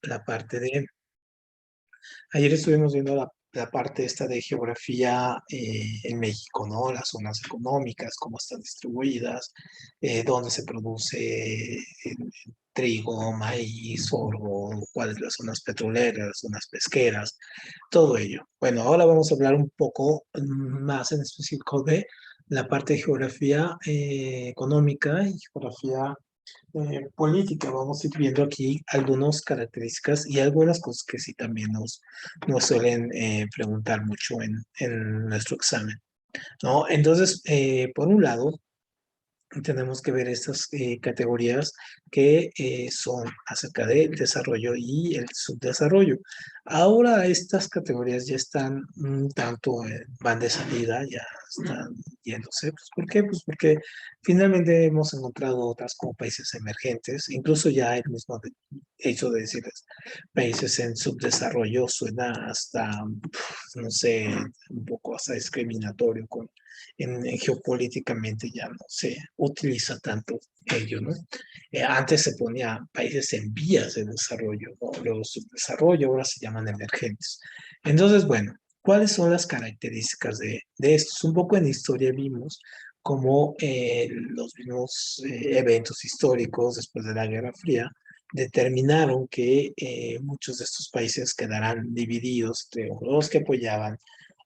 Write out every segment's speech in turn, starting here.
la parte de Ayer estuvimos viendo la parte esta de geografía en México, ¿no? Las zonas económicas, cómo están distribuidas, dónde se produce trigo, maíz, sorgo, cuáles las zonas petroleras, las zonas pesqueras, todo ello. Bueno, ahora vamos a hablar un poco más en específico de la parte de geografía económica y geografía política. Vamos a ir viendo aquí algunas características y algunas cosas que sí también nos suelen preguntar mucho en nuestro examen, ¿no? Entonces, por un lado, tenemos que ver estas categorías que son acerca del desarrollo y el subdesarrollo. Ahora estas categorías ya están un tanto, van de salida, ya están yéndose. Pues, ¿por qué? Pues porque finalmente hemos encontrado otras como países emergentes, incluso ya el mismo hecho de decirles países en subdesarrollo suena hasta, no sé, un poco hasta discriminatorio geopolíticamente ya no se utiliza tanto ello, ¿no? Antes se ponía países en vías de desarrollo, ¿no? Luego subdesarrollo, ahora se llaman emergentes. Entonces, bueno, ¿cuáles son las características de estos? Un poco en historia vimos cómo los mismos eventos históricos después de la Guerra Fría determinaron que muchos de estos países quedarán divididos entre los que apoyaban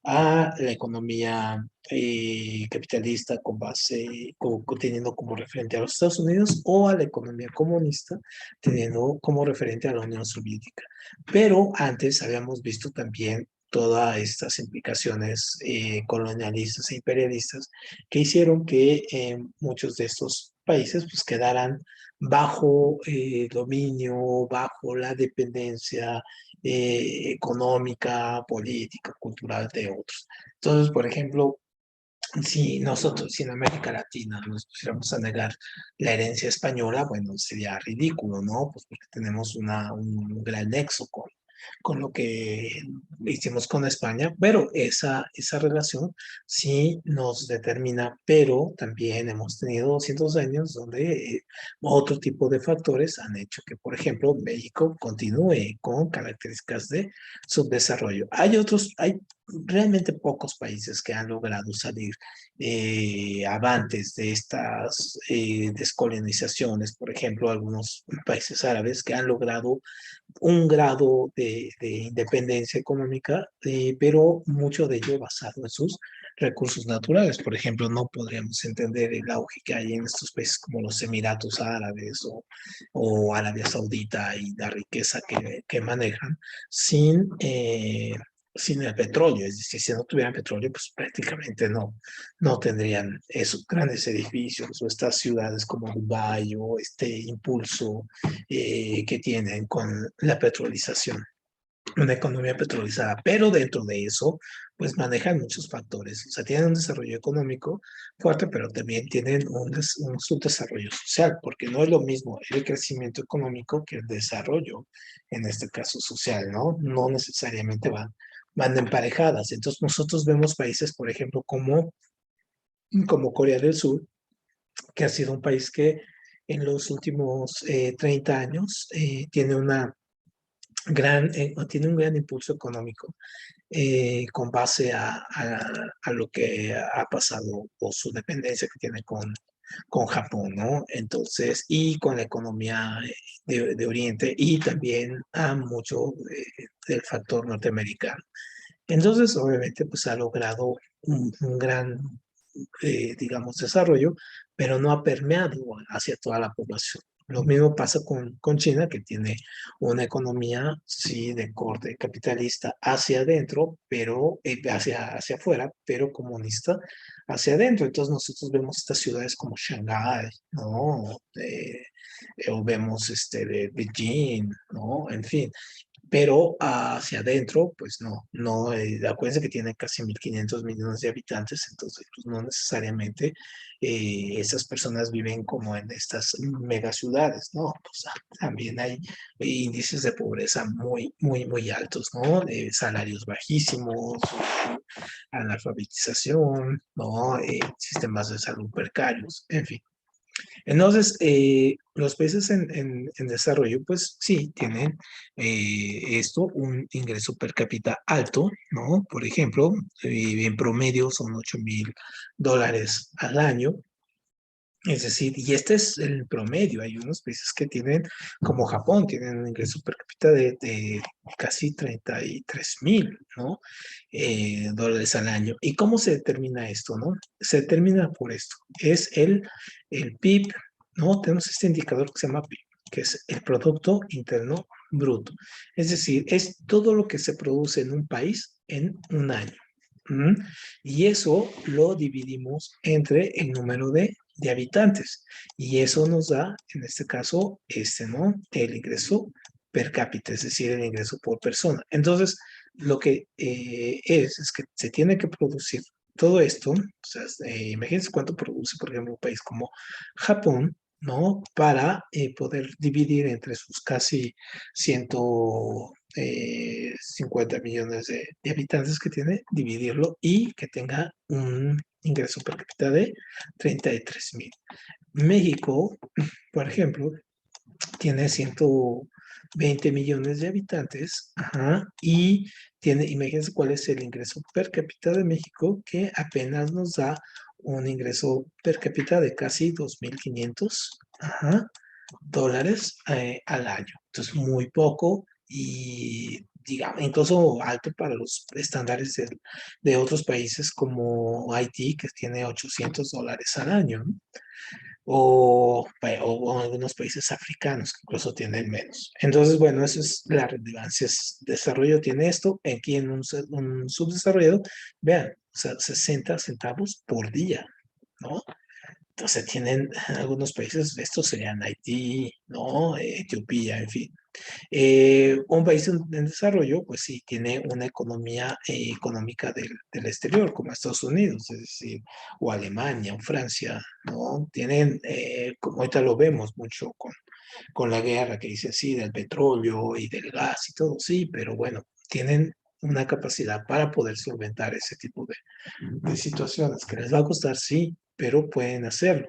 a la economía capitalista con base, teniendo como referente a los Estados Unidos o a la economía comunista teniendo como referente a la Unión Soviética. Pero antes habíamos visto también todas estas implicaciones colonialistas e imperialistas que hicieron que muchos de estos países pues quedaran bajo dominio, bajo la dependencia económica, política, cultural de otros. Entonces, por ejemplo, si nosotros, si en América Latina nos pusiéramos a negar la herencia española, bueno, sería ridículo, ¿no? Pues porque tenemos un gran nexo con lo que hicimos con España, pero esa relación sí nos determina, pero también hemos tenido 200 años donde otro tipo de factores han hecho que, por ejemplo, México continúe con características de subdesarrollo. Hay realmente pocos países que han logrado salir avantes de estas descolonizaciones, por ejemplo, algunos países árabes que han logrado un grado de independencia económica, pero mucho de ello basado en sus recursos naturales. Por ejemplo, no podríamos entender el auge que hay en estos países como los Emiratos Árabes o Arabia Saudita y la riqueza que manejan sin, sin el petróleo. Es decir, si no tuvieran petróleo, pues prácticamente no tendrían esos grandes edificios o estas ciudades como Dubái o este impulso que tienen con la petrolización, una economía petrolizada, pero dentro de eso, pues manejan muchos factores. O sea, tienen un desarrollo económico fuerte, pero también tienen un subdesarrollo social, porque no es lo mismo el crecimiento económico que el desarrollo, en este caso social, ¿no? No necesariamente van emparejadas. Entonces, nosotros vemos países, por ejemplo, como Corea del Sur, que ha sido un país que en los últimos 30 años tiene un gran impulso económico con base a lo que ha pasado o su dependencia que tiene con Japón, ¿no? Entonces, y con la economía de Oriente y también a mucho del factor norteamericano. Entonces, obviamente, pues ha logrado un gran digamos, desarrollo, pero no ha permeado hacia toda la población. Lo mismo pasa con China, que tiene una economía, sí, de corte capitalista hacia adentro, pero hacia afuera, pero comunista hacia adentro. Entonces nosotros vemos estas ciudades como Shanghái, ¿no? O vemos de Beijing, ¿no? En fin, pero hacia adentro, pues no, acuérdense que tiene casi 1.500 millones de habitantes, entonces pues no necesariamente esas personas viven como en estas megaciudades, ¿no? Pues también hay índices de pobreza muy, muy, muy altos, ¿no? Salarios bajísimos, analfabetización, ¿no? Sistemas de salud precarios, en fin. Entonces, los países en desarrollo, pues sí, tienen un ingreso per cápita alto, ¿no? Por ejemplo, en promedio son $8,000 al año. Es decir, y este es el promedio. Hay unos países que tienen, como Japón, tienen un ingreso per cápita de casi 33,000, ¿no? Dólares al año. ¿Y cómo se determina esto, no? Se determina por esto. Es el PIB, ¿no? Tenemos este indicador que se llama PIB, que es el Producto Interno Bruto. Es decir, es todo lo que se produce en un país en un año. ¿Mm? Y eso lo dividimos entre el número de habitantes. Y eso nos da, en este caso, ¿no? El ingreso per cápita, es decir, el ingreso por persona. Entonces, lo que es que se tiene que producir todo esto. O sea, imagínense cuánto produce, por ejemplo, un país como Japón, ¿no? Para poder dividir entre sus casi 150 millones de habitantes que tiene, dividirlo y que tenga un ingreso per cápita de 33,000. México, por ejemplo, tiene 120 millones de habitantes, ajá, y tiene, imagínense cuál es el ingreso per cápita de México, que apenas nos da un ingreso per cápita de casi 2,500, ajá, dólares al año. Entonces, muy poco y, digamos, incluso alto para los estándares de otros países como Haití, que tiene $800 al año, ¿no? O algunos países africanos que incluso tienen menos. Entonces, bueno, eso es la relevancia. Desarrollo tiene esto, aquí en un subdesarrollado, vean, o sea, 60 centavos por día, ¿no? Entonces tienen algunos países, estos serían Haití, ¿no? Etiopía, en fin. Un país en desarrollo, pues sí, tiene una economía económica del exterior, como Estados Unidos, es decir, o Alemania, o Francia, ¿no? Tienen, como ahorita lo vemos mucho con la guerra que dice sí, del petróleo y del gas y todo, sí, pero bueno, tienen una capacidad para poder solventar ese tipo de situaciones que les va a costar, sí, pero pueden hacerlo.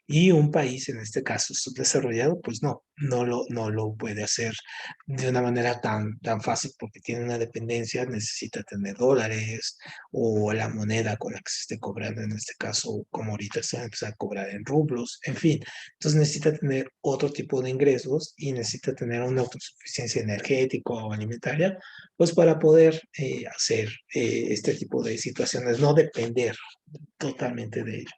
Y un país, en este caso subdesarrollado, pues no lo puede hacer de una manera tan fácil porque tiene una dependencia, necesita tener dólares o la moneda con la que se esté cobrando, en este caso, como ahorita se va a empezar a cobrar en rublos, en fin. Entonces necesita tener otro tipo de ingresos y necesita tener una autosuficiencia energética o alimentaria, pues para poder hacer este tipo de situaciones, no depender totalmente de ello.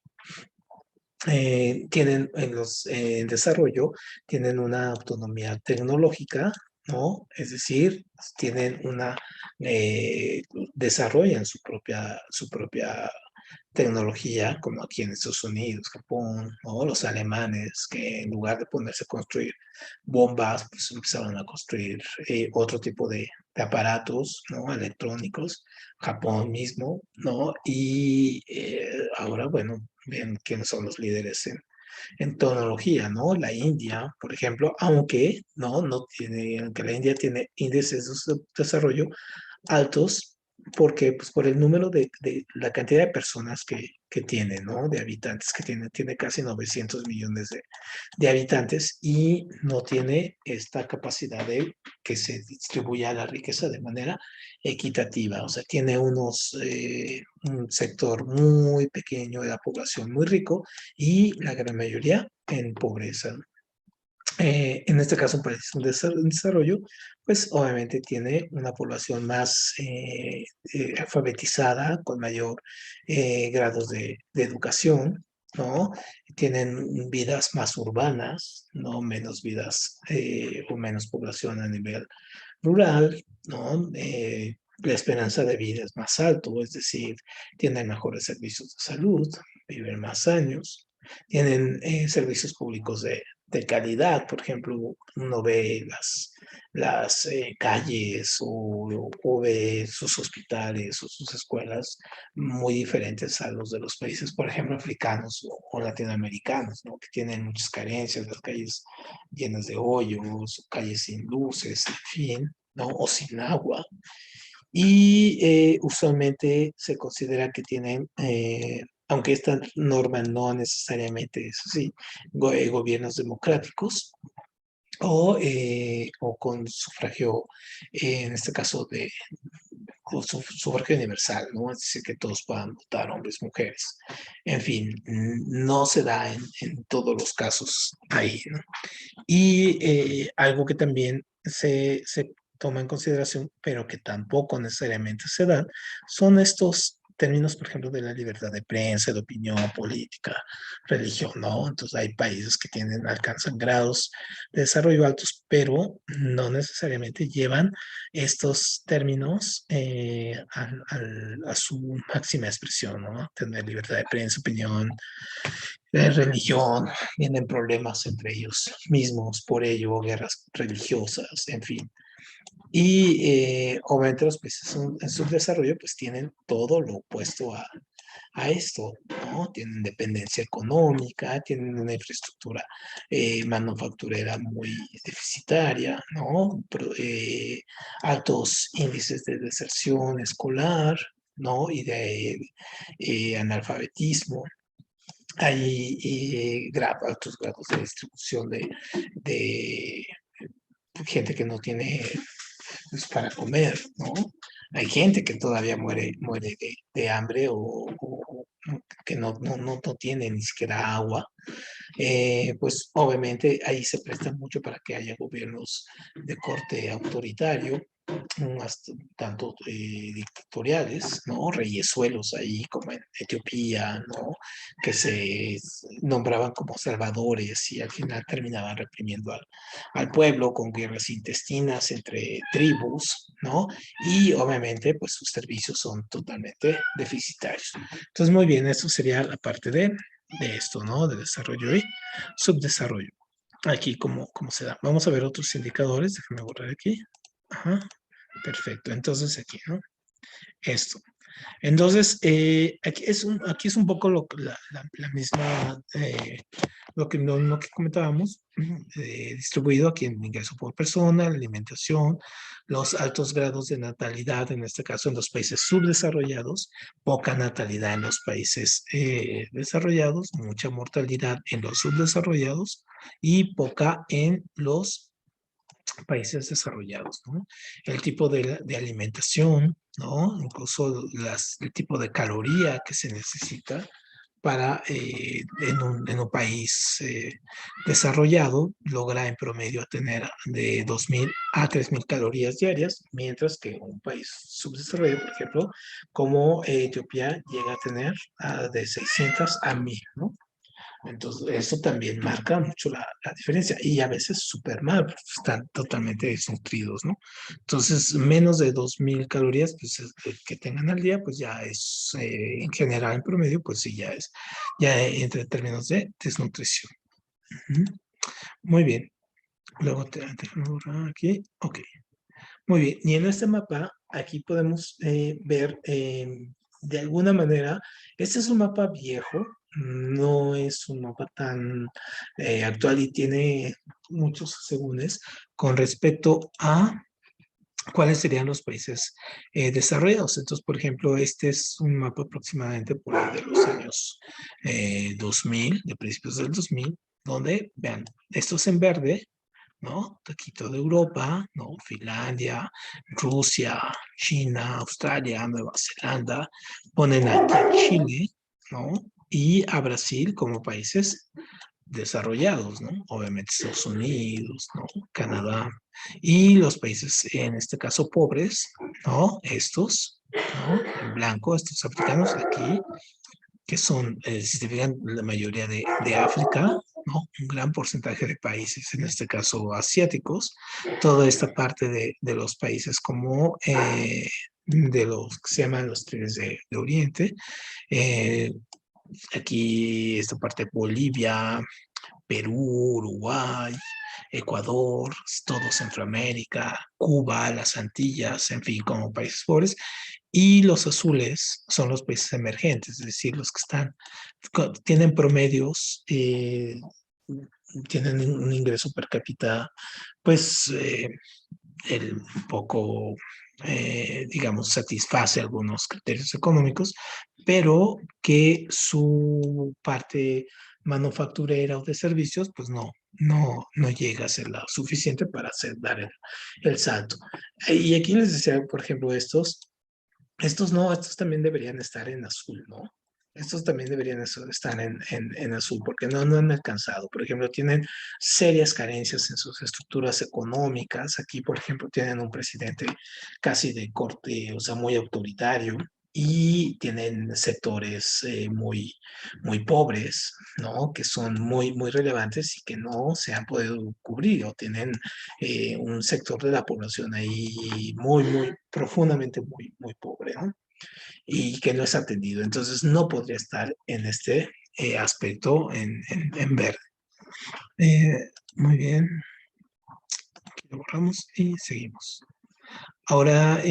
Tienen en desarrollo, tienen una autonomía tecnológica, ¿no? Es decir, tienen desarrollan su propia tecnología, como aquí en Estados Unidos, Japón, ¿no? Los alemanes, que en lugar de ponerse a construir bombas, pues empezaron a construir otro tipo de aparatos, ¿no? Electrónicos, Japón mismo, ¿no? Y ahora, bueno, ven quiénes son los líderes en tecnología, ¿no? La India, por ejemplo, aunque la India tiene índices de desarrollo altos, porque pues por el número de la cantidad de personas que tiene, ¿no? De habitantes que tiene casi 900 millones de habitantes y no tiene esta capacidad de que se distribuya la riqueza de manera equitativa. O sea, tiene un sector muy pequeño de la población muy rico y la gran mayoría en pobreza. En este caso, un país en desarrollo, pues obviamente tiene una población más alfabetizada, con mayor grados de educación, ¿no? Tienen vidas más urbanas, ¿no? Menos vidas o menos población a nivel rural, ¿no? La esperanza de vida es más alto, es decir, tienen mejores servicios de salud, viven más años, tienen servicios públicos de calidad. Por ejemplo, uno ve las calles o ve sus hospitales o sus escuelas muy diferentes a los de los países, por ejemplo, africanos o latinoamericanos, ¿no? Que tienen muchas carencias, las calles llenas de hoyos, calles sin luces, en fin, ¿no? O sin agua. Y usualmente se considera que tienen aunque esta norma no necesariamente, eso sí, gobiernos democráticos o con sufragio, en este caso de con sufragio universal, ¿no? Es decir, que todos puedan votar, hombres, mujeres. En fin, no se da en todos los casos ahí, ¿no? Y algo que también se toma en consideración, pero que tampoco necesariamente se dan, son estos términos, por ejemplo, de la libertad de prensa, de opinión política, religión, ¿no? Entonces hay países que tienen, alcanzan grados de desarrollo altos, pero no necesariamente llevan estos términos a su máxima expresión, ¿no? Tener libertad de prensa, opinión, religión, tienen problemas entre ellos mismos, por ello, guerras religiosas, en fin. Y obviamente los países en subdesarrollo pues tienen todo lo opuesto a esto, ¿no? Tienen dependencia económica, tienen una infraestructura manufacturera muy deficitaria, ¿no? Altos índices de deserción escolar, ¿no? Y de analfabetismo. Hay altos grados de distribución de gente que no tiene pues, para comer, ¿no? Hay gente que todavía muere de hambre o que no tiene ni siquiera agua. Pues obviamente ahí se presta mucho para que haya gobiernos de corte autoritario, tanto dictatoriales, ¿no? Reyesuelos ahí como en Etiopía, ¿no? Que se nombraban como salvadores y al final terminaban reprimiendo al pueblo con guerras intestinas entre tribus, ¿no? Y obviamente pues sus servicios son totalmente deficitarios. Entonces muy bien, esto sería la parte de esto, ¿no? De desarrollo y subdesarrollo. Aquí, ¿cómo se da? Vamos a ver otros indicadores. Déjame borrar aquí. Ajá. Perfecto. Entonces, aquí, ¿no? Esto. Entonces, aquí es un poco la misma, lo que comentábamos, distribuido aquí en ingreso por persona, la alimentación, los altos grados de natalidad, en este caso en los países subdesarrollados, poca natalidad en los países desarrollados, mucha mortalidad en los subdesarrollados y poca en los países desarrollados, ¿no? El tipo de alimentación, ¿no? Incluso el tipo de caloría que se necesita para en un país desarrollado logra en promedio tener de 2.000 a 3.000 calorías diarias, mientras que un país subdesarrollado, por ejemplo, como Etiopía, llega a tener de 600 a 1.000, ¿no? Entonces, eso también marca mucho la diferencia y a veces súper mal, porque están totalmente desnutridos, ¿no? Entonces, menos de 2.000 calorías pues, que tengan al día, pues ya es, en general, en promedio, pues sí, ya entre términos de desnutrición. Ujú. Muy bien. Luego, déjame borrar aquí. Ok. Muy bien, y en este mapa aquí podemos ver de alguna manera, este es un mapa viejo, no es un mapa tan actual y tiene muchos asegúnes con respecto a cuáles serían los países desarrollados. Entonces, por ejemplo, este es un mapa aproximadamente por ahí de los años 2000, de principios del 2000, donde, vean, esto es en verde, ¿no? Aquí toda Europa, ¿no? Finlandia, Rusia, China, Australia, Nueva Zelanda, ponen aquí Chile, ¿no? Y a Brasil como países desarrollados, ¿no? Obviamente Estados Unidos, ¿no? Canadá. Y los países, en este caso, pobres, ¿no? Estos, ¿no? En blanco, estos africanos aquí, que son, si se fijan, la mayoría de África, ¿no? Un gran porcentaje de países, en este caso asiáticos, toda esta parte de los países como de los que se llaman los trenes de Oriente, eh, aquí esta parte de Bolivia, Perú, Uruguay, Ecuador, todo Centroamérica, Cuba, las Antillas, en fin, como países pobres. Y los azules son los países emergentes, es decir, los que tienen promedios, tienen un ingreso per cápita, pues, un poco, digamos, satisface algunos criterios económicos, pero que su parte manufacturera o de servicios, pues no llega a ser la suficiente para dar el salto. Y aquí les decía, por ejemplo, estos también deberían estar en azul, ¿no? Estos también deberían estar en azul porque no han alcanzado. Por ejemplo, tienen serias carencias en sus estructuras económicas. Aquí, por ejemplo, tienen un presidente casi de corte, o sea, muy autoritario y tienen sectores muy pobres, ¿no? Que son muy relevantes y que no se han podido cubrir o tienen un sector de la población ahí muy profundamente muy pobre, ¿no? Y que no es atendido. Entonces no podría estar en este aspecto en verde. Muy bien, aquí lo borramos y seguimos. Ahora,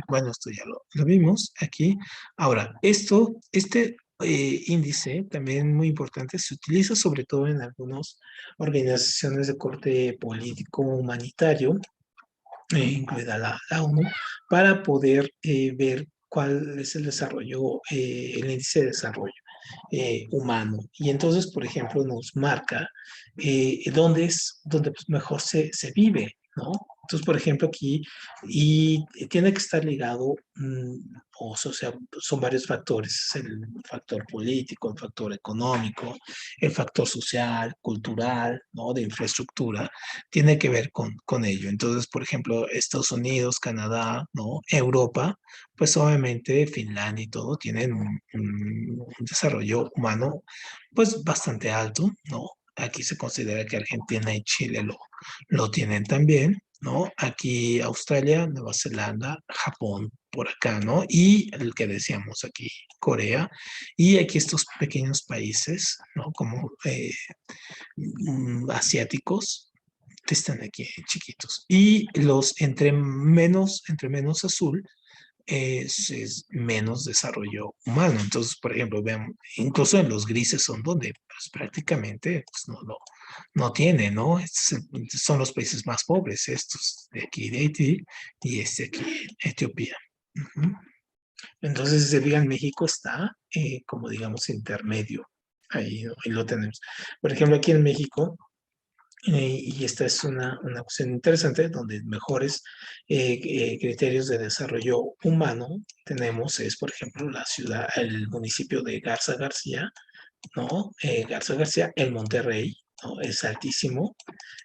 bueno, esto ya lo vimos aquí. Ahora, este índice, también muy importante, se utiliza sobre todo en algunas organizaciones de corte político humanitario, incluida la ONU, para poder ver cuál es el desarrollo, el índice de desarrollo humano. Y entonces, por ejemplo, nos marca dónde es donde pues, mejor se vive, ¿no? Entonces, por ejemplo, aquí, y tiene que estar ligado, o sea, son varios factores, el factor político, el factor económico, el factor social, cultural, ¿no? De infraestructura, tiene que ver con ello. Entonces, por ejemplo, Estados Unidos, Canadá, ¿no? Europa, pues obviamente Finlandia y todo tienen un desarrollo humano pues bastante alto, ¿no? Aquí se considera que Argentina y Chile lo tienen también, ¿no? Aquí Australia, Nueva Zelanda, Japón, por acá, ¿no? Y el que decíamos aquí, Corea, y aquí estos pequeños países, ¿no? Como asiáticos, que están aquí chiquitos. Y los entre menos azul, es menos desarrollo humano. Entonces, por ejemplo, vean, incluso en los grises son donde pues, prácticamente pues, no tiene, ¿no? Son los países más pobres, estos de aquí de Haití y este aquí, Etiopía. Ujú. Entonces, si se fijan, México está como digamos intermedio. Ahí, ¿no? Ahí lo tenemos. Por ejemplo, aquí en México, y esta es una opción interesante donde mejores criterios de desarrollo humano tenemos es, por ejemplo, el municipio de Garza García, ¿no? Garza García, el Monterrey, ¿no? Es altísimo,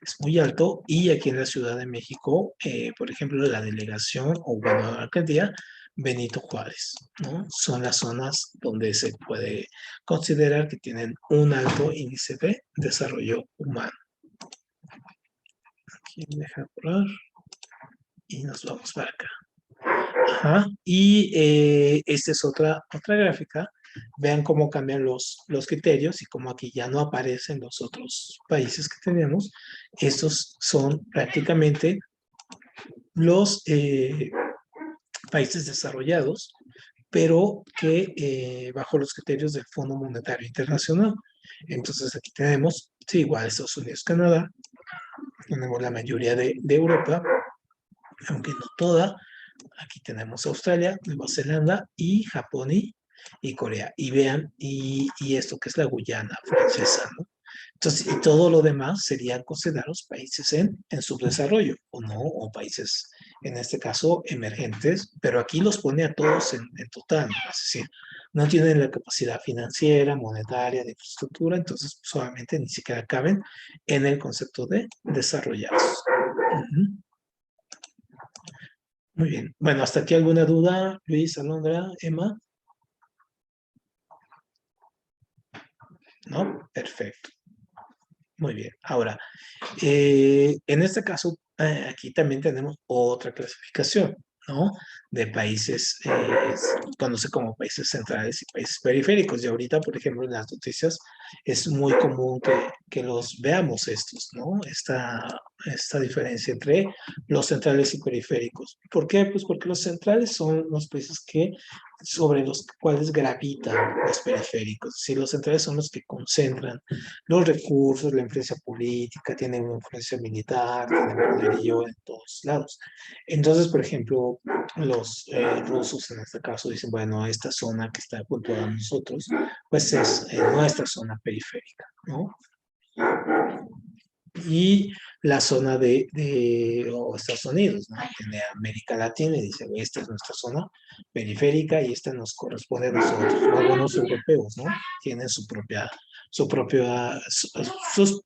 es muy alto. Y aquí en la Ciudad de México, por ejemplo, la delegación o, bueno, la alcaldía Benito Juárez, ¿no? Son las zonas donde se puede considerar que tienen un alto índice de desarrollo humano. Aquí deja borrar y nos vamos para acá. Ajá. Y esta es otra gráfica. Vean cómo cambian los criterios y cómo aquí ya no aparecen los otros países que tenemos. Estos son prácticamente los países desarrollados, pero que bajo los criterios del Fondo Monetario Internacional. Entonces aquí tenemos, sí, igual Estados Unidos, Canadá, tenemos la mayoría de Europa, aunque no toda. Aquí tenemos Australia, Nueva Zelanda y Japón y Corea. Y vean, y esto que es la Guyana francesa, ¿no? Entonces, y todo lo demás serían considerados países en subdesarrollo, o no, o países, en este caso, emergentes, pero aquí los pone a todos en total, ¿no? Es decir, no tienen la capacidad financiera, monetaria, de infraestructura, entonces solamente ni siquiera caben en el concepto de desarrollados. Uh-huh. Muy bien. Bueno, ¿hasta aquí alguna duda, Luis, Alondra, Emma? ¿No? Perfecto. Muy bien. Ahora, en este caso, aquí también tenemos otra clasificación, ¿no? De países, conoce como países centrales y países periféricos. Y ahorita, por ejemplo, en las noticias es muy común que los veamos estos, ¿no? Esta diferencia entre los centrales y periféricos. ¿Por qué? Pues porque los centrales son los países sobre los cuales gravitan los periféricos. Si los centrales son los que concentran los recursos, la influencia política, tienen una influencia militar, tienen poderío en todos lados. Entonces, por ejemplo, los rusos en este caso dicen, bueno, esta zona que está junto a nosotros, pues es nuestra zona periférica, ¿no? Y la zona de Estados Unidos, ¿no? Tiene América Latina y dice, esta es nuestra zona periférica y esta nos corresponde a nosotros. Luego los europeos, ¿no? Tienen sus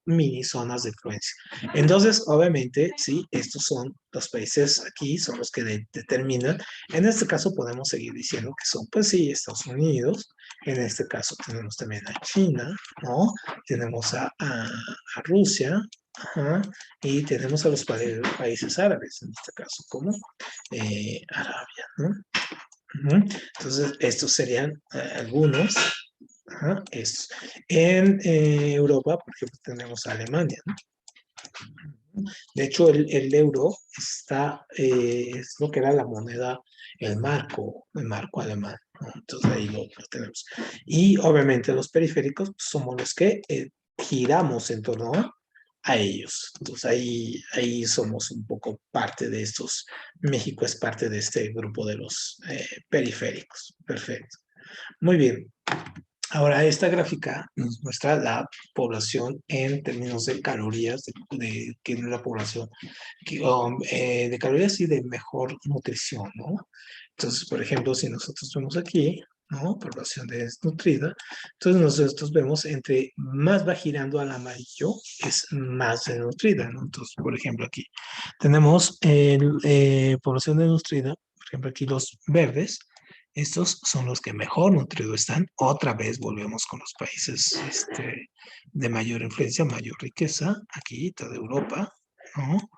mini zonas de influencia. Entonces, obviamente, sí, estos son los países aquí, son los que determinan. En este caso podemos seguir diciendo que son, pues sí, Estados Unidos. En este caso tenemos también a China, ¿no? Tenemos a Rusia, ajá, y tenemos a los países árabes, en este caso, como Arabia, ¿no? Ujú. Entonces, estos serían algunos. Ajá, estos. En Europa, por ejemplo, tenemos a Alemania, ¿no? De hecho, el euro es lo que era la moneda, el marco alemán, ¿no? Entonces ahí lo tenemos. Y obviamente los periféricos pues, somos los que giramos en torno a ellos. Entonces ahí somos un poco parte de estos. México es parte de este grupo de los periféricos. Perfecto. Muy bien. Ahora, esta gráfica nos muestra la población en términos de calorías, que es la población de calorías y de mejor nutrición, ¿no? Entonces, por ejemplo, si nosotros vemos aquí, ¿no? Población desnutrida, entonces nosotros vemos entre más va girando al amarillo, es más desnutrida, ¿no? Entonces, por ejemplo, aquí tenemos población desnutrida, por ejemplo, aquí los verdes, estos son los que mejor nutridos están. Otra vez volvemos con los países de mayor influencia, mayor riqueza, aquí toda Europa, ¿no?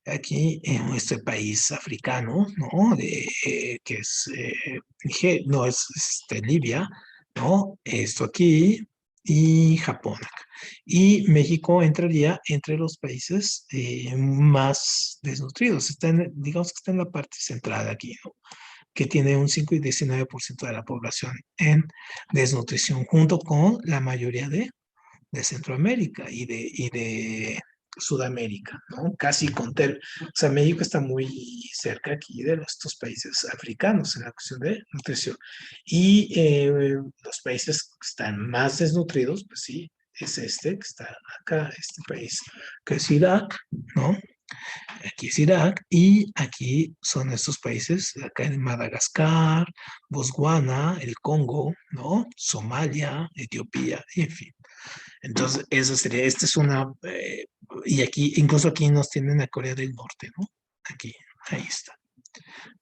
Aquí en este país africano, ¿no? Que es, no, es Libia, ¿no? Esto aquí y Japón acá. Y México entraría entre los países más desnutridos. Digamos que está en la parte central aquí, ¿no? Que tiene un 5 y 19% de la población en desnutrición, junto con la mayoría de Centroamérica y de Sudamérica, ¿no? Casi o sea, México está muy cerca aquí de estos países africanos en la cuestión de nutrición. Y los países que están más desnutridos, pues sí, es este que está acá, este país, que es Irak, ¿no? Aquí es Irak y aquí son estos países, acá en Madagascar, Botswana, el Congo, ¿no? Somalia, Etiopía, en fin. Entonces, eso sería, esta es y aquí, incluso aquí nos tienen a Corea del Norte, ¿no? Aquí, ahí está.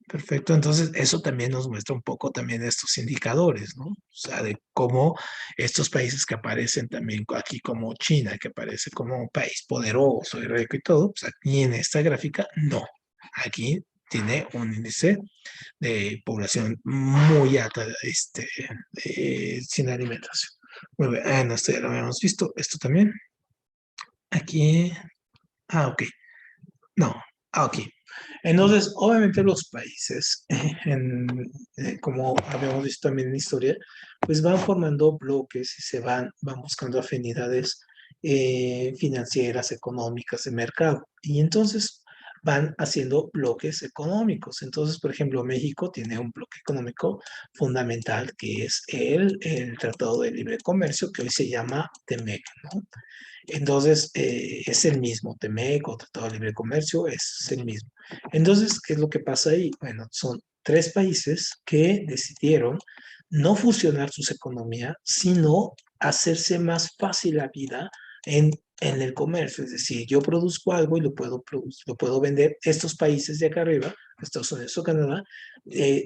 Perfecto, entonces eso también nos muestra un poco también estos indicadores, ¿no? O sea, de cómo estos países que aparecen también aquí como China, que aparece como un país poderoso y rico y todo, pues aquí en esta gráfica no. Aquí tiene un índice de población muy alta sin alimentación. Muy bien, esto ya lo habíamos visto, esto también. Aquí, ok, no, ok. Entonces, obviamente los países, como habíamos visto también en la historia, pues van formando bloques y van buscando afinidades financieras, económicas, de mercado. Y entonces van haciendo bloques económicos. Entonces, por ejemplo, México tiene un bloque económico fundamental que es el Tratado de Libre Comercio, que hoy se llama TEMEC, ¿no? Entonces, es el mismo, TEMEC o Tratado de Libre Comercio es el mismo. Entonces, ¿qué es lo que pasa ahí? Bueno, son tres países que decidieron no fusionar sus economías, sino hacerse más fácil la vida en el comercio. Es decir, yo produzco algo y lo puedo vender. Estos países de acá arriba, Estados Unidos o Canadá,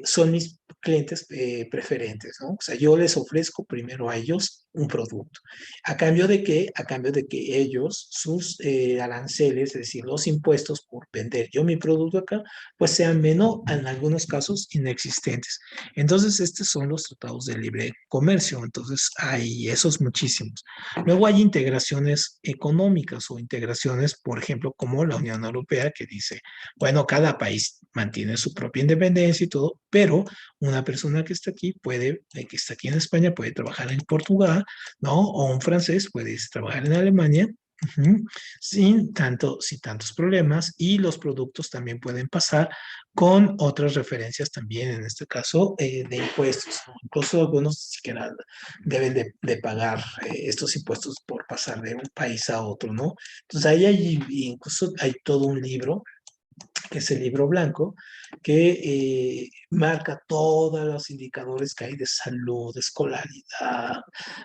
son mis clientes preferentes, ¿no? O sea, yo les ofrezco primero a ellos un producto. ¿A cambio de qué? A cambio de que ellos, sus aranceles, es decir, los impuestos por vender yo mi producto acá, pues sean menos, en algunos casos, inexistentes. Entonces, estos son los tratados de libre comercio. Entonces, hay esos muchísimos. Luego hay integraciones económicas o integraciones, por ejemplo, como la Unión Europea, que dice, bueno, cada país mantiene su propia independencia y todo, pero una persona que está aquí puede, que está aquí en España, puede trabajar en Portugal, ¿no? O un francés puede trabajar en Alemania. Ujú, sin tantos problemas, y los productos también pueden pasar con otras referencias también, en este caso, de impuestos, ¿no? Incluso algunos ni siquiera deben de pagar estos impuestos por pasar de un país a otro, ¿no? Entonces ahí hay, incluso hay todo un libro, que es el libro blanco, que marca todos los indicadores que hay de salud, de escolaridad,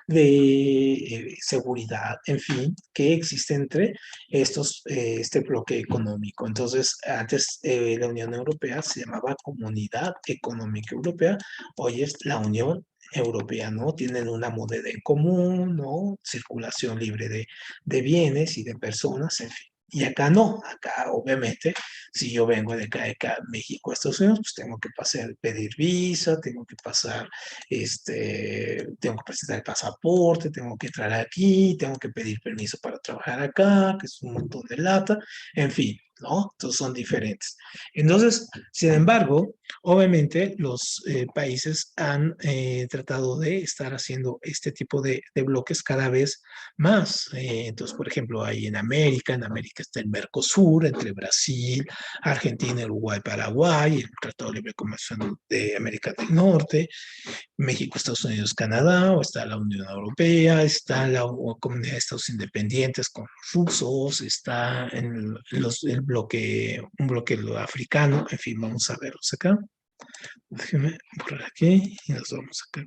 de seguridad, en fin, que existe entre este bloque económico. Entonces, antes la Unión Europea se llamaba Comunidad Económica Europea, hoy es la Unión Europea, ¿no? Tienen una moneda en común, ¿no? Circulación libre de bienes y de personas, en fin. Y acá no, acá obviamente, si yo vengo de acá México a Estados Unidos, pues tengo que pasar, pedir visa, tengo que pasar, tengo que presentar el pasaporte, tengo que entrar aquí, tengo que pedir permiso para trabajar acá, que es un montón de lata, en fin, ¿no? Entonces son diferentes. Entonces, sin embargo, obviamente los países han tratado de estar haciendo este tipo de bloques cada vez más. Entonces, por ejemplo, hay en América está el Mercosur, entre Brasil, Argentina, Uruguay, Paraguay, el Tratado de Libre Comercio de América del Norte, México, Estados Unidos, Canadá, o está la Unión Europea, está la Comunidad de Estados Independientes con los rusos, está el bloque, un bloque africano, en fin, vamos a verlos acá. Déjeme borrar aquí y nos vamos acá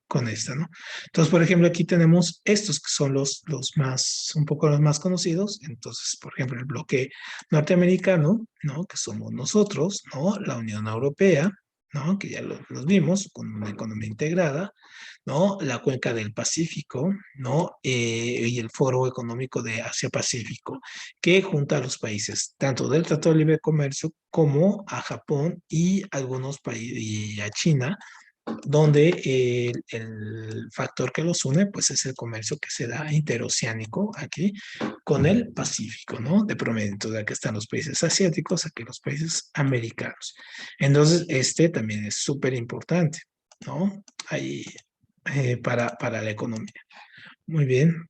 con esta, ¿no? Entonces, por ejemplo, aquí tenemos estos que son los más, un poco los más conocidos. Entonces, por ejemplo, el bloque norteamericano, ¿no? Que somos nosotros, ¿no? La Unión Europea, ¿no? Que ya los vimos, con una economía integrada, ¿no? La cuenca del Pacífico, ¿no? Y el Foro Económico de Asia-Pacífico, que junta a los países, tanto del Tratado de Libre Comercio como a Japón y algunos países, y a China, donde el factor que los une, pues es el comercio que se da interoceánico aquí con el Pacífico, ¿no? De promedio, entonces aquí están los países asiáticos, aquí los países americanos. Entonces, este también es súper importante, ¿no? Ahí, para la economía. Muy bien.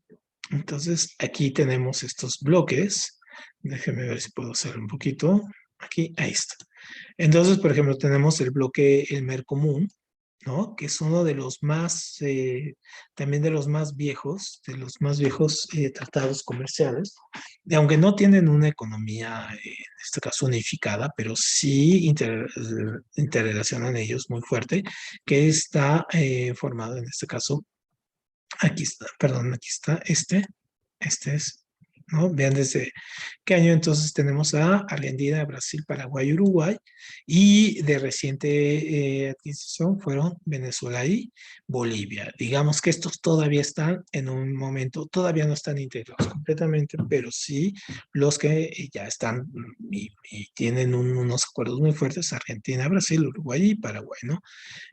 Entonces, aquí tenemos estos bloques. Déjenme ver si puedo hacer un poquito. Aquí, ahí está. Entonces, por ejemplo, tenemos el bloque, el Mercomún, ¿no? Que es uno de los más, también de los más viejos tratados comerciales, y aunque no tienen una economía, en este caso unificada, pero sí interrelacionan ellos muy fuerte, que está formado en este caso, aquí está, perdón, aquí está este es, ¿no? Vean desde qué año entonces tenemos a Argentina, Brasil, Paraguay, Uruguay, y de reciente adquisición fueron Venezuela y Bolivia. Digamos que estos todavía están en un momento, todavía no están integrados completamente, pero sí los que ya están y tienen unos acuerdos muy fuertes, Argentina, Brasil, Uruguay y Paraguay, ¿no?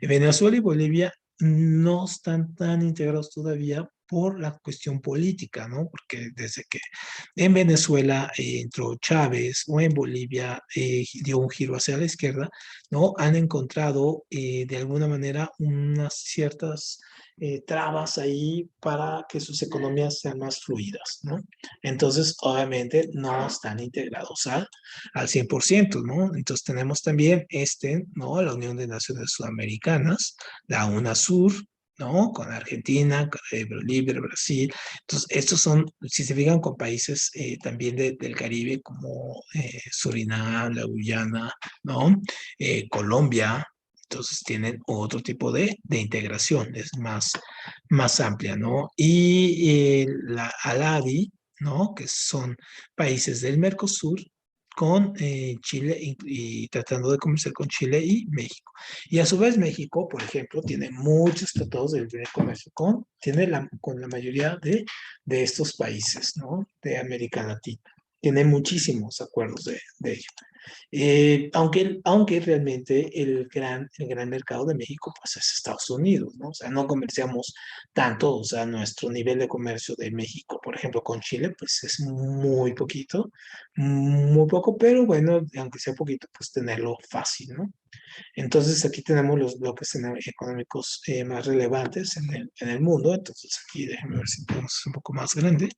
Venezuela y Bolivia no están tan integrados todavía por la cuestión política, ¿no? Porque desde que en Venezuela entró Chávez, o en Bolivia dio un giro hacia la izquierda, ¿no? Han encontrado de alguna manera unas ciertas trabas ahí para que sus economías sean más fluidas, ¿no? Entonces, obviamente, no están integrados al 100%, ¿no? Entonces, tenemos también ¿no? La Unión de Naciones Sudamericanas, la UNASUR, ¿no? Con Argentina, Bolivia, Brasil. Entonces, estos son, si se fijan, con países también del Caribe como Surinam, la Guyana, ¿no? Colombia. Entonces tienen otro tipo de integración, es más amplia, ¿no? Y la ALADI, ¿no? Que son países del Mercosur con Chile y tratando de comerciar con Chile y México. Y a su vez México, por ejemplo, tiene muchos tratados de libre comercio con la mayoría de estos países, ¿no? De América Latina. Tiene muchísimos acuerdos de ello. Aunque realmente el gran mercado de México pues es Estados Unidos, ¿no? O sea, no comerciamos tanto, o sea, nuestro nivel de comercio de México, por ejemplo, con Chile, pues es muy poquito, muy poco, pero bueno, aunque sea poquito, pues tenerlo fácil, ¿no? Entonces aquí tenemos los bloques económicos más relevantes en el mundo, entonces aquí déjenme ver si podemos hacer un poco más grande.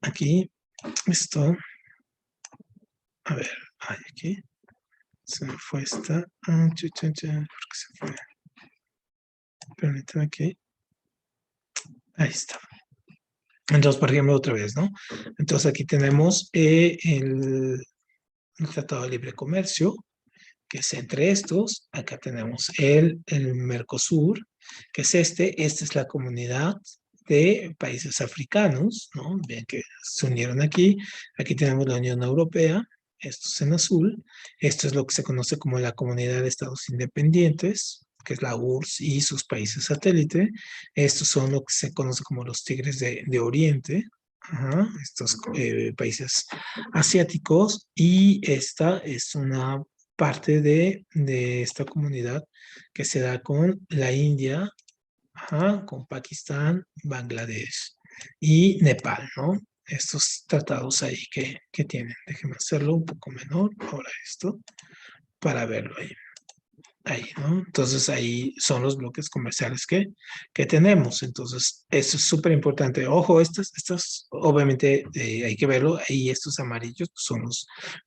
Aquí, esto, a ver, hay aquí. Se me fue esta. ¿Por qué se fue? Permítame que. Ahí está. Entonces, por ejemplo, otra vez, ¿no? Entonces aquí tenemos el Tratado de Libre Comercio, que es entre estos. Acá tenemos el Mercosur, que es este. Esta es la comunidad de países africanos, ¿no? Ven que se unieron aquí. Aquí tenemos la Unión Europea, esto es en azul. Esto es lo que se conoce como la Comunidad de Estados Independientes, que es la URSS y sus países satélite. Estos son lo que se conoce como los tigres de Oriente, ajá, estos países asiáticos. Y esta es una parte de esta comunidad que se da con la India, ajá, con Pakistán, Bangladesh y Nepal, ¿no? Estos tratados ahí que tienen. Déjenme hacerlo un poco menor ahora esto para verlo ahí. Ahí, ¿no? Entonces ahí son los bloques comerciales que tenemos. Entonces, eso es súper importante. Ojo, estos obviamente hay que verlo. Ahí estos amarillos son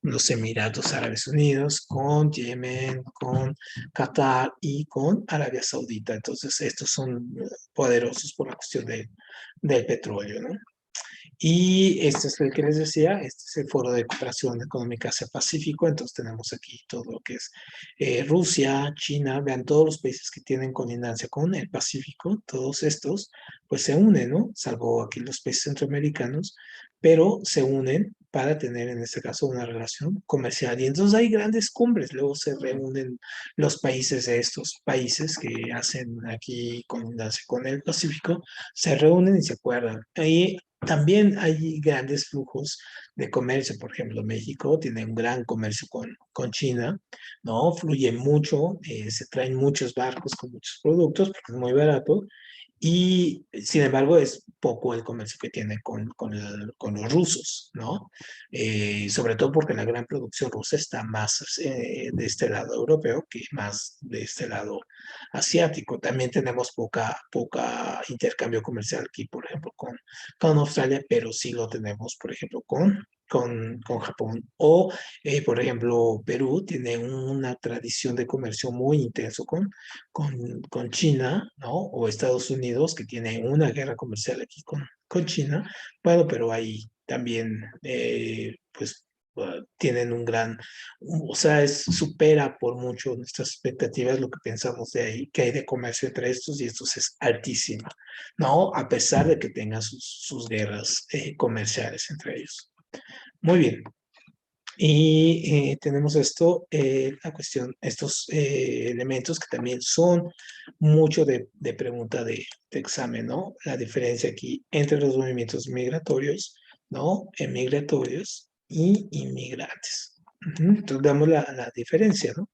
los Emiratos Árabes Unidos con Yemen, con Qatar y con Arabia Saudita. Entonces, estos son poderosos por la cuestión del petróleo, ¿no? Y este es el que les decía, este es el Foro de Cooperación Económica Asia-Pacífico. Entonces tenemos aquí todo lo que es Rusia, China, vean todos los países que tienen colindancia con el Pacífico, todos estos, pues se unen, ¿no? Salvo aquí los países centroamericanos, pero se unen para tener en este caso una relación comercial. Y entonces hay grandes cumbres, luego se reúnen los países de estos países que hacen aquí colindancia con el Pacífico, se reúnen y se acuerdan. Ahí también hay grandes flujos de comercio, por ejemplo, México tiene un gran comercio con China, ¿no? Fluye mucho, se traen muchos barcos con muchos productos porque es muy barato y sin embargo es poco el comercio que tiene con los rusos, ¿no? Sobre todo porque la gran producción rusa está más de este lado europeo que más de este lado asiático. También tenemos poca intercambio comercial aquí, por ejemplo, con Australia, pero sí lo tenemos, por ejemplo, con Japón. O, por ejemplo, Perú tiene una tradición de comercio muy intenso con China, ¿no? O Estados Unidos, que tiene una guerra comercial aquí con China. Bueno, pero ahí también, pues, tienen o sea, supera por mucho nuestras expectativas lo que pensamos de ahí, que hay de comercio entre estos y estos es altísima, ¿no? A pesar de que tengan sus guerras comerciales entre ellos. Muy bien. Y tenemos la cuestión, estos elementos que también son mucho de pregunta de examen, ¿no? La diferencia aquí entre los movimientos migratorios, ¿no? Migratorios y inmigrantes. Ujú. Entonces damos la diferencia, ¿no?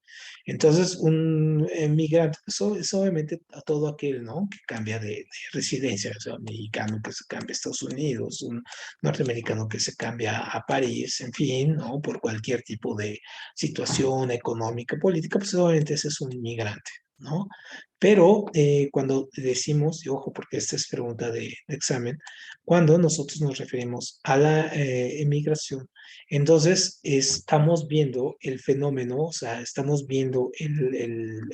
Entonces un migrante es obviamente a todo aquel, ¿no? Que cambia de residencia, o sea, un mexicano que se cambia a Estados Unidos, un norteamericano que se cambia a París, en fin, ¿no? Por cualquier tipo de situación económica, política, pues obviamente ese es un inmigrante, ¿no? Pero cuando decimos, y ojo, porque esta es pregunta de examen, cuando nosotros nos referimos a la emigración, entonces estamos viendo el fenómeno, o sea, estamos viendo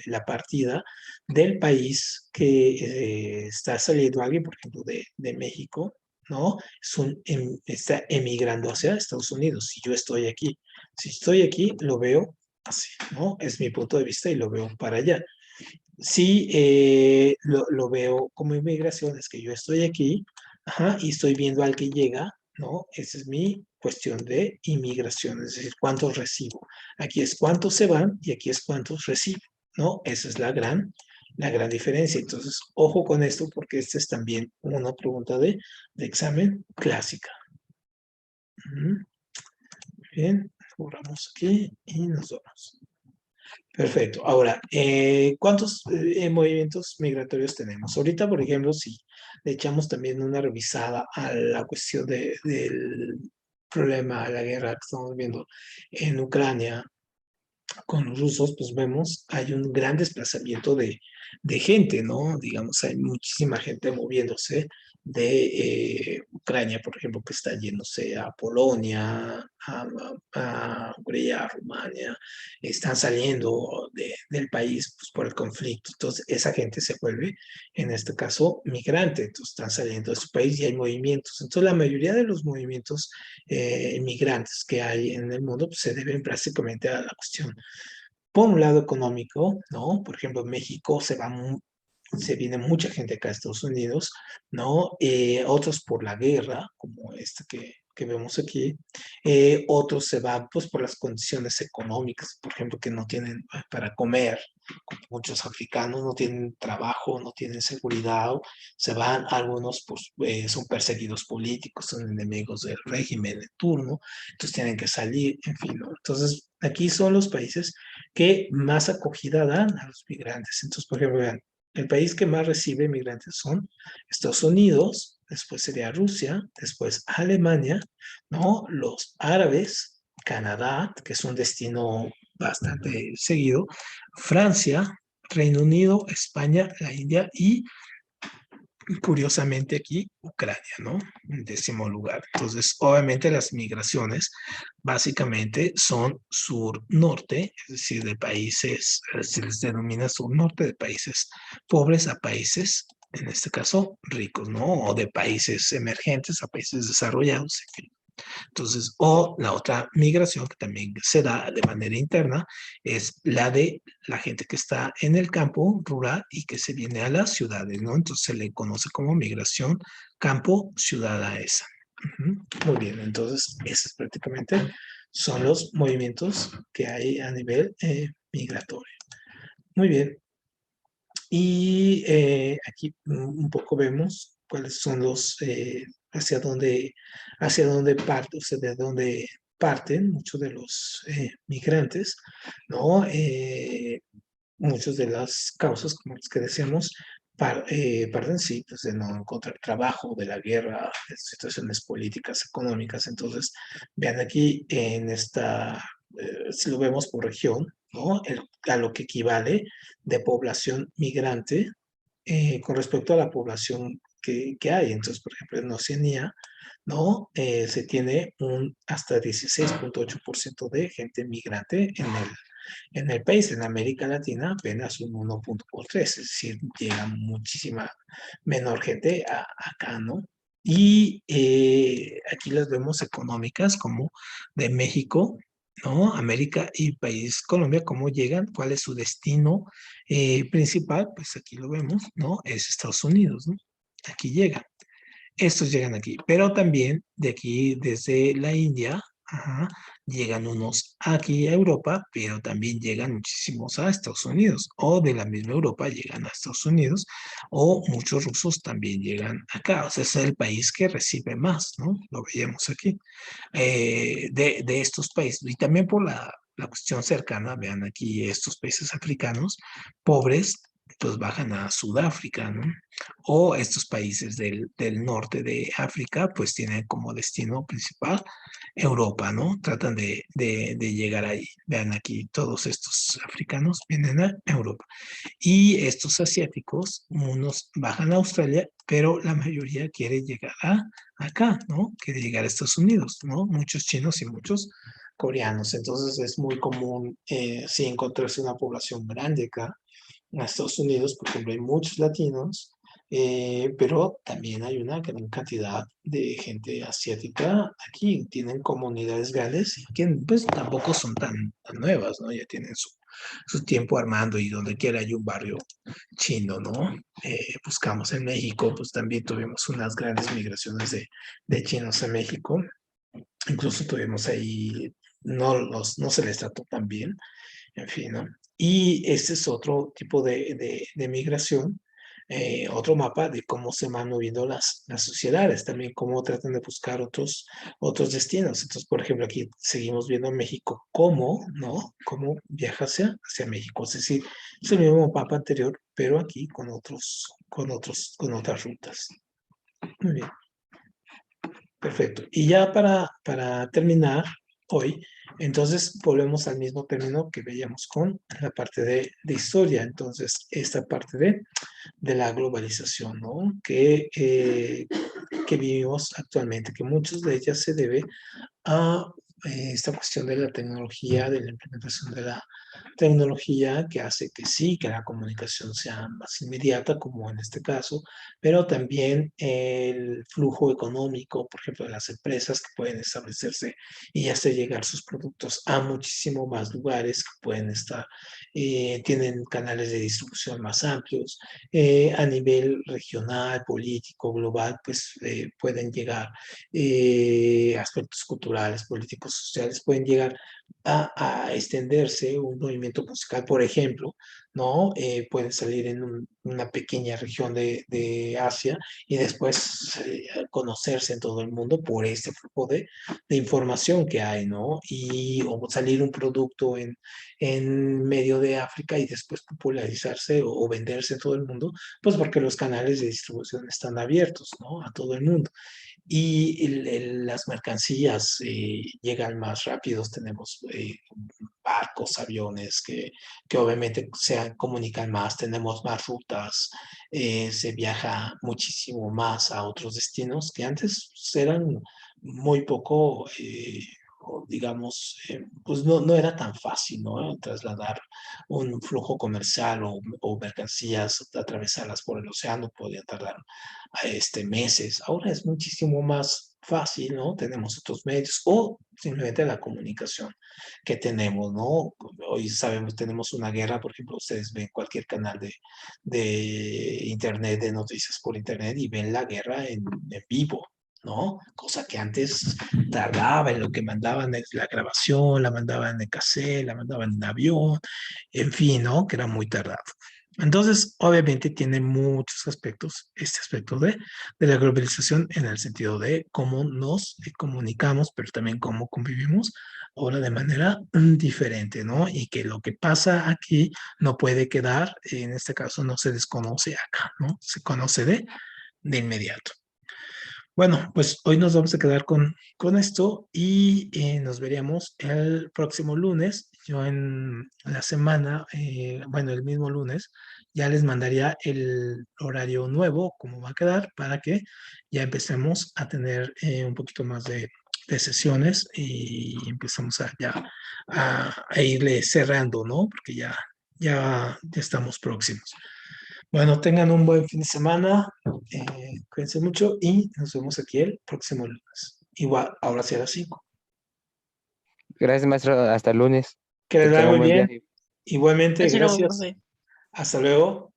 la partida del país que está saliendo alguien, por ejemplo, de México, ¿no? Está emigrando hacia Estados Unidos. Si yo estoy aquí, si estoy aquí, lo veo así, ¿no? Es mi punto de vista y lo veo para allá. Si lo veo como inmigración, es que yo estoy aquí, ajá, y estoy viendo al que llega, ¿no? Ese es mi cuestión de inmigración, es decir, cuántos recibo. Aquí es cuántos se van y aquí es cuántos recibo, ¿no? Esa es la gran diferencia. Entonces, ojo con esto porque esta es también una pregunta de examen clásica. Ujú. Bien, borramos aquí y nos vamos. Perfecto. Ahora, ¿cuántos movimientos migratorios tenemos? Ahorita, por ejemplo, si le echamos también una revisada a la cuestión del problema, la guerra que estamos viendo en Ucrania, con los rusos, pues vemos, hay un gran desplazamiento de gente, ¿no? Digamos, hay muchísima gente moviéndose de Ucrania, por ejemplo, que está yéndose a Polonia, a Hungría, a Rumania, están saliendo del país pues, por el conflicto. Entonces, esa gente se vuelve, en este caso, migrante. Entonces, están saliendo de su país y hay movimientos. Entonces, la mayoría de los movimientos migrantes que hay en el mundo pues, se deben prácticamente a la cuestión por un lado económico, ¿no? Por ejemplo, en México se viene mucha gente acá a Estados Unidos, ¿no? Otros por la guerra, como este que vemos aquí. Otros se van, pues, por las condiciones económicas, por ejemplo, que no tienen para comer. Muchos africanos no tienen trabajo, no tienen seguridad, se van, algunos pues son perseguidos políticos, son enemigos del régimen de turno, entonces tienen que salir, en fin, ¿no? Entonces, aquí son los países que más acogida dan a los migrantes. Entonces, por ejemplo, vean, el país que más recibe migrantes son Estados Unidos, después sería Rusia, después Alemania, ¿no? Los árabes, Canadá, que es un destino bastante seguido, Francia, Reino Unido, España, la India y curiosamente aquí Ucrania, ¿no? En décimo lugar. Entonces, obviamente las migraciones básicamente son sur-norte, es decir, de países, se les denomina sur-norte, de países pobres a países, en este caso, ricos, ¿no? O de países emergentes a países desarrollados, en fin. Entonces, o la otra migración que también se da de manera interna es la de la gente que está en el campo rural y que se viene a las ciudades, ¿no? Entonces se le conoce como migración campo-ciudad a esa. Muy bien, entonces esos prácticamente son los movimientos que hay a nivel migratorio. Muy bien, y aquí un poco vemos cuáles son hacia dónde parte, o sea, de dónde parten muchos de los migrantes, ¿no? Muchas de las causas, como las que decíamos, parten sí, pues de no encontrar trabajo, de la guerra, de situaciones políticas, económicas. Entonces, vean aquí en esta, si lo vemos por región, ¿no? A lo que equivale de población migrante con respecto a la población que hay. Entonces, por ejemplo, en Oceanía, ¿no? Se tiene un hasta 16.8% de gente migrante en el país. En América Latina apenas un 1.3, es decir, llega muchísima menor gente acá, ¿no? Y aquí las vemos económicas como de México, ¿no? América y país Colombia, cómo llegan, cuál es su destino principal, pues aquí lo vemos, ¿no? Es Estados Unidos, ¿no? Aquí llegan. Estos llegan aquí, pero también de aquí, desde la India, ajá, llegan unos aquí a Europa, pero también llegan muchísimos a Estados Unidos, o de la misma Europa llegan a Estados Unidos, o muchos rusos también llegan acá, o sea, es el país que recibe más, ¿no? Lo veíamos aquí, de estos países, y también por la cuestión cercana, vean aquí estos países africanos, pobres, pues bajan a Sudáfrica, ¿no? O estos países del norte de África, pues tienen como destino principal Europa, ¿no? Tratan de llegar ahí. Vean aquí, todos estos africanos vienen a Europa. Y estos asiáticos, unos bajan a Australia, pero la mayoría quiere llegar acá, ¿no? Quiere llegar a Estados Unidos, ¿no? Muchos chinos y muchos coreanos. Entonces es muy común, sí, encontrarse una población grande acá en Estados Unidos, por ejemplo, hay muchos latinos, pero también hay una gran cantidad de gente asiática aquí. Tienen comunidades grandes y que pues tampoco son tan nuevas, ¿no? Ya tienen su tiempo armando y donde quiera hay un barrio chino, ¿no? Buscamos en México, pues también tuvimos unas grandes migraciones de chinos a México. Incluso tuvimos ahí, no se les trató tan bien, en fin, ¿no? Y este es otro tipo de migración, otro mapa de cómo se van moviendo las sociedades, también cómo tratan de buscar otros destinos. Entonces, por ejemplo, aquí seguimos viendo México, cómo, ¿no? Cómo viaja hacia México. Es decir, es el mismo mapa anterior, pero aquí con otras rutas. Muy bien. Perfecto. Y ya para terminar hoy, entonces volvemos al mismo término que veíamos con la parte de historia. Entonces, esta parte de la globalización, ¿no? Que vivimos actualmente, que muchas de ellas se debe a esta cuestión de la tecnología, de la implementación de la tecnología que hace que sí, que la comunicación sea más inmediata, como en este caso, pero también el flujo económico, por ejemplo, de las empresas que pueden establecerse y hacer llegar sus productos a muchísimo más lugares, que pueden estar, tienen canales de distribución más amplios, a nivel regional, político, global, pues pueden llegar aspectos culturales, políticos, sociales, pueden llegar a extenderse un movimiento musical, por ejemplo, ¿no? Puede salir en una pequeña región de Asia y después conocerse en todo el mundo por este flujo de información que hay, ¿no? Y o salir un producto en medio de África y después popularizarse o venderse en todo el mundo, pues porque los canales de distribución están abiertos, ¿no? A todo el mundo y las mercancías llegan más rápidos. Tenemos barcos, aviones que obviamente se comunican más, tenemos más rutas, se viaja muchísimo más a otros destinos que antes pues, eran muy poco, digamos, pues no era tan fácil, ¿no? Trasladar un flujo comercial o mercancías, atravesarlas por el océano, podía tardar meses. Ahora es muchísimo más fácil, ¿no? Tenemos otros medios o simplemente la comunicación que tenemos, ¿no? Hoy sabemos, tenemos una guerra, por ejemplo, ustedes ven cualquier canal de internet, de noticias por internet y ven la guerra en vivo. ¿No? Cosa que antes tardaba en lo que mandaban la grabación, la mandaban en cassette, la mandaban en avión, en fin, ¿no? Que era muy tardado. Entonces, obviamente tiene muchos aspectos, este aspecto de la globalización en el sentido de cómo nos comunicamos, pero también cómo convivimos ahora de manera diferente, ¿no? Y que lo que pasa aquí no puede quedar, en este caso no se desconoce acá, ¿no? Se conoce de inmediato. Bueno, pues hoy nos vamos a quedar con esto y nos veríamos el próximo lunes. Yo en la semana, bueno, el mismo lunes, ya les mandaría el horario nuevo, cómo va a quedar, para que ya empecemos a tener un poquito más de sesiones y empezamos a irle cerrando, ¿no? Porque ya estamos próximos. Bueno, tengan un buen fin de semana, cuídense mucho y nos vemos aquí el próximo lunes. Igual, ahora sí a las 5. Gracias, maestro. Hasta el lunes. Que Que les vaya tenga un muy buen bien. viaje. Igualmente, Hasta luego, gracias. profe. Hasta luego.